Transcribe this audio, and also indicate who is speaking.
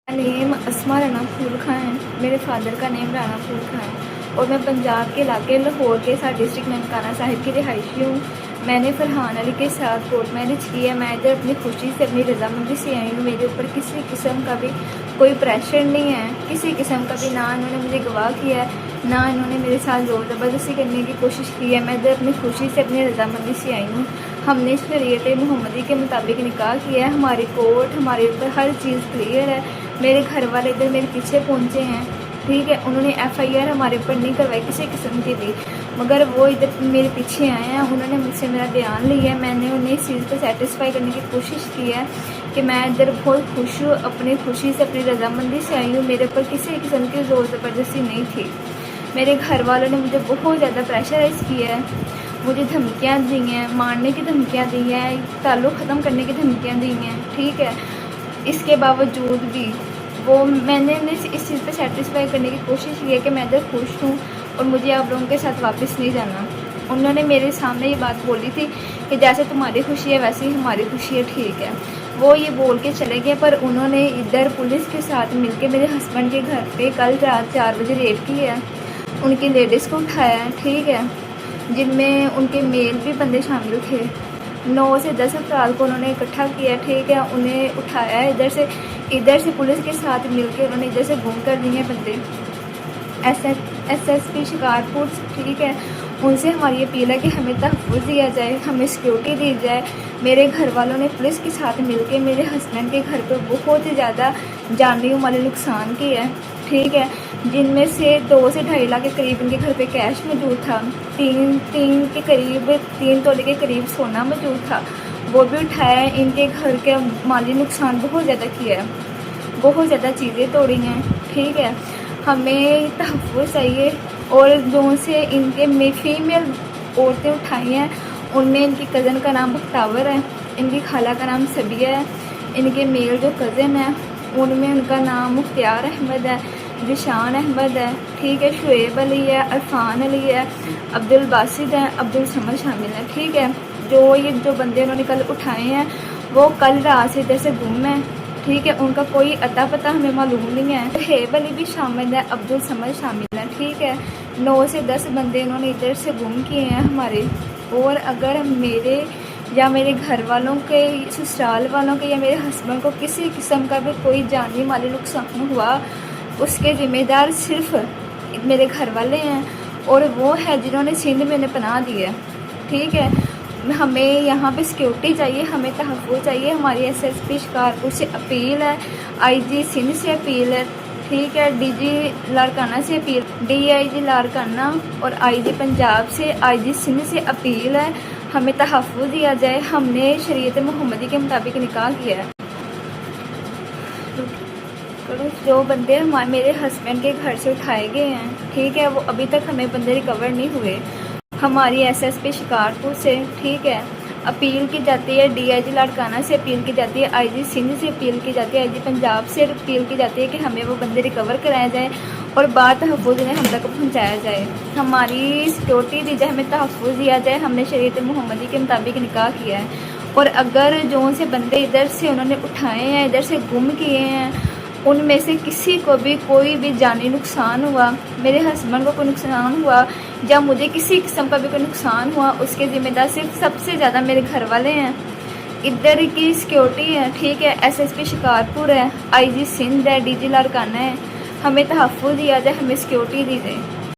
Speaker 1: Name अस्मा राना फूल खां है। मेरे father का नेम राना फूल खां है और मैं पंजाब के इलाके लाहौर के साथ डिस्ट्रिक्ट ननकाना साहिब की रिहायशी हूँ। मैंने फरहान अली के साथ कोर्ट मैरिज की है। मैं इधर अपनी खुशी से अपनी रजामंदी से आई हूँ। मेरे ऊपर किसी किस्म का भी कोई प्रेशर नहीं है, किसी किस्म का भी। ना इन्होंने मुझे गवाह किया है, ना इन्होंने मेरे साथ ज़ोर ज़बरदस्ती करने की कोशिश की है। मैं इधर अपनी खुशी से अपनी रजामंदी से आई हूँ। हमने शरीयत मोहम्मदी के मुताबिक निकाह किया है। हमारी कोर्ट हमारे ऊपर हर चीज़ क्लियर है। मेरे घर वाले इधर मेरे पीछे पहुँचे हैं, ठीक है। उन्होंने FIR हमारे ऊपर नहीं करवाई किसी किस्म की भी, मगर वो इधर मेरे पीछे आए हैं। उन्होंने मुझसे मेरा बयान लिया है। मैंने उन्हें इस चीज़ को सेटिस्फाई करने की कोशिश की है कि मैं इधर बहुत खुश हूँ, अपनी खुशी से अपनी रजामंदी से आई हूँ। मेरे ऊपर किसी किस्म की ज़ोर ज़बरदस्ती नहीं थी। मेरे घर वालों ने मुझे बहुत ज़्यादा प्रेशराइज़ किया है, मुझे धमकियाँ दी हैं, मारने की धमकियाँ दी हैं, ताल्लुक़ ख़त्म करने की धमकियाँ दी हैं, ठीक है। इसके बावजूद भी मैंने इस चीज़ पे सेटिस्फाई करने की कोशिश की है कि मैं इधर खुश हूँ और मुझे आप लोगों के साथ वापस नहीं जाना। उन्होंने मेरे सामने ये बात बोली थी कि जैसे तुम्हारी खुशी है वैसे ही हमारी खुशी है, ठीक है। वो ये बोल के चले गए, पर उन्होंने इधर पुलिस के साथ मिलके मेरे हस्बैंड के घर पे कल रात 4 बजे रेड की है। उनकी लेडीज़ को उठाया है, ठीक है, जिनमें उनके मेल भी बंदे शामिल थे। 9 से 10 अप्रैल को उन्होंने इकट्ठा किया, ठीक है। उन्हें उठाया है इधर से पुलिस के साथ मिलकर उन्होंने इधर से गुम कर दिए बंदे। SSP शिकारपुर, ठीक है। उनसे हमारी अपील है कि हमें तहफ़्फ़ुज़ दिया जाए, हमें सिक्योरिटी दी जाए। मेरे घर वालों ने पुलिस के साथ मिलकर मेरे हस्बैंड के घर पर बहुत ही ज़्यादा जानी माली नुकसान किया है, ठीक है। जिनमें से 2 से 2.5 लाख के करीब इनके घर पे कैश मौजूद था। 3 तोले के करीब सोना मौजूद था, वो भी उठाया है। इनके घर के माली नुकसान बहुत ज़्यादा किया है, बहुत ज़्यादा चीज़ें तोड़ी हैं, ठीक है। हमें तहफ़्फ़ुज़ चाहिए। और जो से इनके फीमेल औरतें उठाई हैं, उनमें इनकी कज़न का नाम बख्तावर है, इनकी खाला का नाम सबिया है। इनके मेल जो कज़न है उनमें उनका नाम मुख्तियार अहमद है, जिशान अहमद है, ठीक है, शुएब अली है, अरफान अली है, अब्दुल बासित है, अब्दुल समद शामिल है, ठीक है। जो बंदे उन्होंने कल उठाए हैं वो कल रात से इधर से गुम है, ठीक है। उनका कोई अता पता हमें मालूम नहीं है। हेब अली भी शामिल है, अब्दुल समद शामिल है, ठीक है। 9 से 10 बंदे इन्होंने इधर से गुम किए हैं हमारे। और अगर मेरे या मेरे घर वालों के, ससुराल वालों के या मेरे हस्बैंड को किसी किस्म का भी कोई जानी माली नुकसान हुआ, उसके ज़िम्मेदार सिर्फ मेरे घर वाले हैं और वो है जिन्होंने सिंध में उन्हें पनाह दी है, ठीक है। हमें यहाँ पे सिक्योरिटी चाहिए, हमें तहफ़्फ़ुज़ चाहिए। हमारी SSP शिकारपुर से अपील है, IG सिंध से अपील है, ठीक है, DG लाड़काना से अपील, DIG लाड़काना और IG पंजाब से, IG सिंध से अपील है, हमें तहफ़्फ़ुज़ दिया जाए। हमने शरीयत मोहम्मदी के मुताबिक निकाह किया है। जो बंदे मेरे हस्बैंड के घर से उठाए गए हैं, ठीक है, वो अभी तक हमें बंदे रिकवर नहीं हुए। हमारी SSP शिकारपुर से, ठीक है, अपील की जाती है, DIG लाड़काना से अपील की जाती है, IG सिंध से अपील की जाती है, IG पंजाब से अपील की जाती है कि हमें वो बंदे रिकवर कराया जाए और बाद तहफ़्फ़ुज़ उन्हें हम तक पहुँचाया जाए। हमारी सिक्योरिटी दी जाए, हमें तहफ़्फ़ुज़ दिया जाए। हमने शरीयत मोहम्मदी के मुताबिक निकाह किया है। और अगर जो से बंदे इधर से उन्होंने उठाए हैं, इधर से गुम किए हैं, उनमें से किसी को भी कोई भी जानी नुकसान हुआ, मेरे हस्बैंड को कोई नुकसान हुआ या मुझे किसी किस्म का भी कोई नुकसान हुआ, उसके ज़िम्मेदार सिर्फ सबसे ज़्यादा मेरे घर वाले हैं। इधर की सिक्योरिटी है, ठीक है, SSP शिकारपुर है, IG सिंध है, DG लाड़काना है। हमें तहफ़्फ़ुज़ दिया जाए, हमें सिक्योरिटी दी जाए।